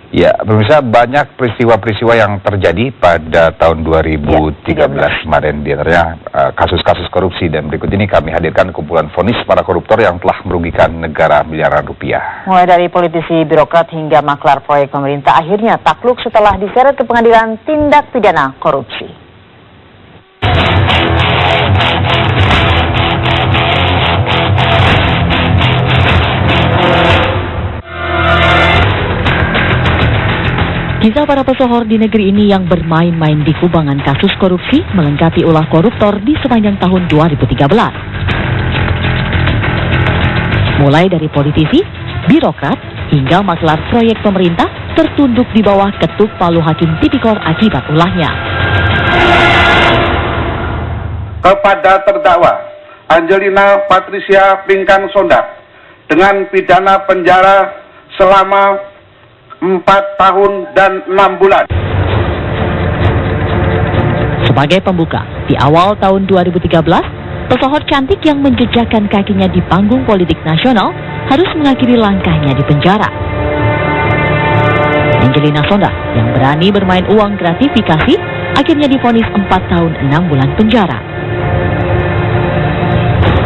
Ya, pemirsa, banyak peristiwa-peristiwa yang terjadi pada tahun 2013 kemarin, di antaranya kasus-kasus korupsi, dan berikut ini kami hadirkan kumpulan vonis para koruptor yang telah merugikan negara miliaran rupiah. Mulai dari politisi, birokrat hingga maklar proyek pemerintah akhirnya takluk setelah diseret ke pengadilan tindak pidana korupsi. Kisah para pesohor di negeri ini yang bermain-main di kubangan kasus korupsi melengkapi ulah koruptor di sepanjang tahun 2013. Mulai dari politisi, birokrat, hingga maklar proyek pemerintah tertunduk di bawah ketuk palu hakim tipikor akibat ulahnya. Kepada terdakwa Angelina Patricia Pinkan Sondak dengan pidana penjara selama 4 tahun dan 6 bulan. Sebagai pembuka, di awal tahun 2013, pesohor cantik yang menjejakkan kakinya di panggung politik nasional harus mengakhiri langkahnya di penjara. Angelina Sondak yang berani bermain uang gratifikasi akhirnya divonis 4 tahun 6 bulan penjara.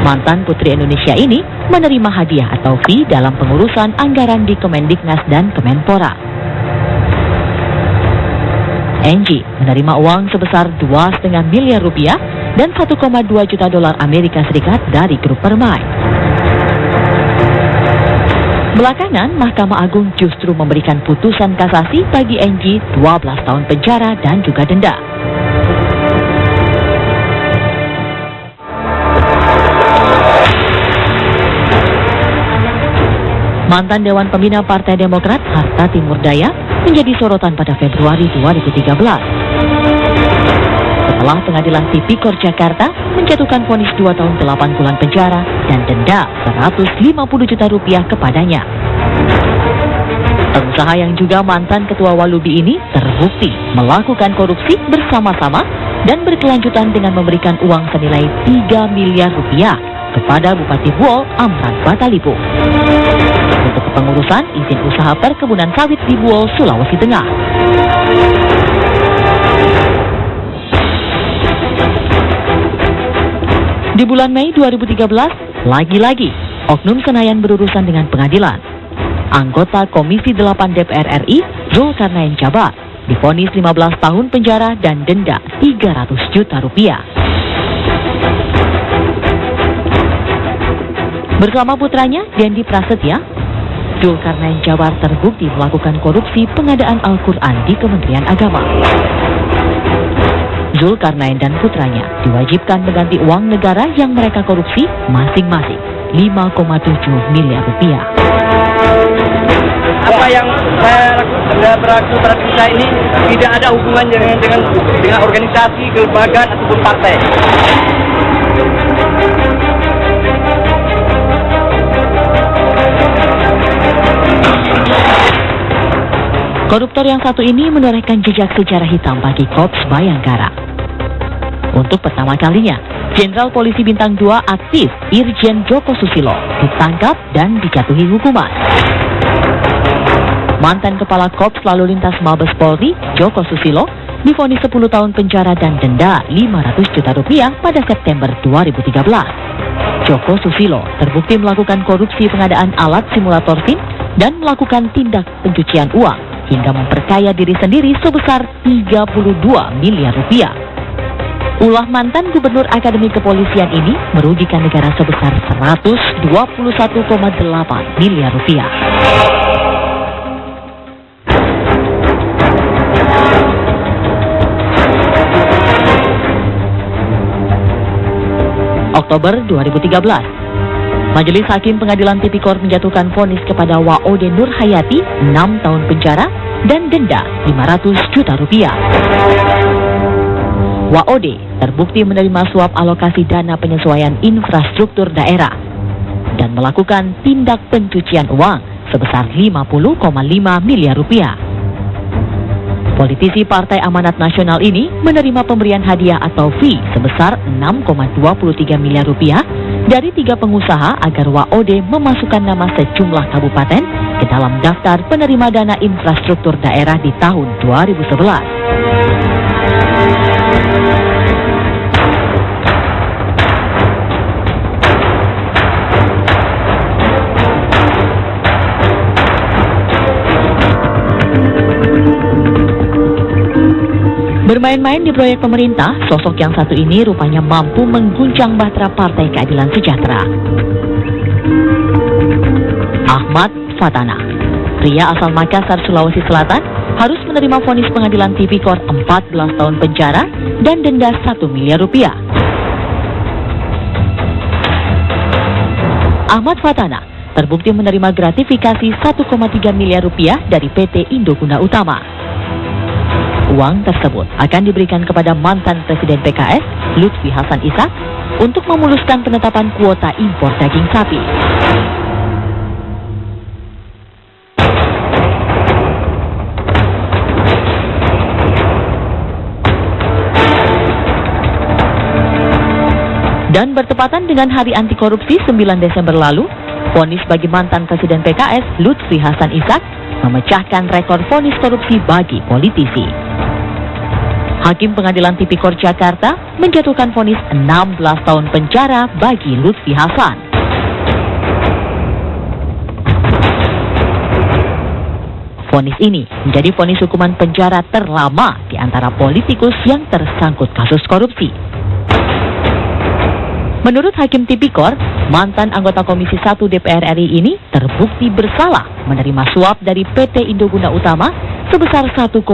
Mantan Putri Indonesia ini menerima hadiah atau fee dalam pengurusan anggaran di Kemendiknas dan Kemenpora. Angie menerima uang sebesar 2,5 miliar rupiah dan 1,2 juta dolar Amerika Serikat dari grup Permai. Belakangan, Mahkamah Agung justru memberikan putusan kasasi bagi Angie 12 tahun penjara dan juga denda. Mantan Dewan Pembina Partai Demokrat Harta Timur Daya menjadi sorotan pada Februari 2013. Setelah Pengadilan Tipikor Jakarta menjatuhkan vonis 2 tahun 8 bulan penjara dan denda 150 juta rupiah kepadanya. Pengusaha yang juga mantan Ketua Walubi ini terbukti melakukan korupsi bersama-sama dan berkelanjutan dengan memberikan uang senilai 3 miliar rupiah kepada Bupati Buol Amran Batalipu untuk kepengurusan izin usaha perkebunan sawit di Buol, Sulawesi Tengah. Di bulan Mei 2013, lagi-lagi oknum Senayan berurusan dengan pengadilan. Anggota Komisi 8 DPR RI, Zulkarnain Jabar, divonis 15 tahun penjara dan denda 300 juta rupiah. Bersama putranya, Dendi Prasetya, Zulkarnain Jabar terbukti melakukan korupsi pengadaan Al-Quran di Kementerian Agama. Zulkarnain dan putranya diwajibkan mengganti uang negara yang mereka korupsi masing-masing 5,7 miliar rupiah. Apa yang saya berlaku pada kita ini tidak ada hubungannya dengan organisasi, kelembagaan ataupun partai. Koruptor yang satu ini menorehkan jejak sejarah hitam bagi Korps Bayangkara. Untuk pertama kalinya, Jenderal Polisi Bintang 2 aktif Irjen Joko Susilo ditangkap dan dijatuhi hukuman. Mantan Kepala Korps Lalu Lintas Mabes Polri, Joko Susilo, divonis 10 tahun penjara dan denda 500 juta rupiah pada September 2013. Joko Susilo terbukti melakukan korupsi pengadaan alat simulator SIM dan melakukan tindak pencucian uang hingga memperkaya diri sendiri sebesar 32 miliar rupiah. Ulah mantan Gubernur Akademi Kepolisian ini merugikan negara sebesar 121,8 miliar rupiah. Oktober 2013, Majelis Hakim Pengadilan Tipikor menjatuhkan vonis kepada Waode Nur Hayati 6 tahun penjara dan denda 500 juta rupiah. Waode terbukti menerima suap alokasi dana penyesuaian infrastruktur daerah dan melakukan tindak pencucian uang sebesar 50,5 miliar rupiah. Politisi Partai Amanat Nasional ini menerima pemberian hadiah atau fee sebesar 6,23 miliar rupiah dari 3 pengusaha agar Waode memasukkan nama sejumlah kabupaten ke dalam daftar penerima dana infrastruktur daerah di tahun 2011. Bermain-main di proyek pemerintah, sosok yang satu ini rupanya mampu mengguncang bahtera Partai Keadilan Sejahtera. Ahmad Fatana, pria asal Makassar, Sulawesi Selatan, harus menerima vonis pengadilan Tipikor 14 tahun penjara dan denda 1 miliar rupiah. Ahmad Fatana terbukti menerima gratifikasi 1,3 miliar rupiah dari PT Indoguna Utama. Uang tersebut akan diberikan kepada mantan Presiden PKS, Lutfi Hasan Ishak, untuk memuluskan penetapan kuota impor daging sapi. Dan bertepatan dengan Hari Anti Korupsi 9 Desember lalu, vonis bagi mantan Presiden PKS, Lutfi Hasan Ishak, memecahkan rekor vonis korupsi bagi politisi. Hakim Pengadilan Tipikor Jakarta menjatuhkan vonis 16 tahun penjara bagi Lutfi Hasan. Vonis ini menjadi vonis hukuman penjara terlama di antara politikus yang tersangkut kasus korupsi. Menurut Hakim Tipikor, mantan anggota Komisi 1 DPR RI ini terbukti bersalah menerima suap dari PT Indoguna Utama sebesar 1,3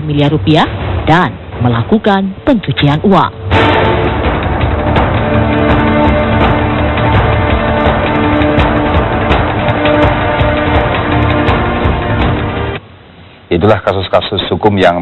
miliar rupiah dan melakukan pencucian uang. Itulah kasus-kasus hukum yang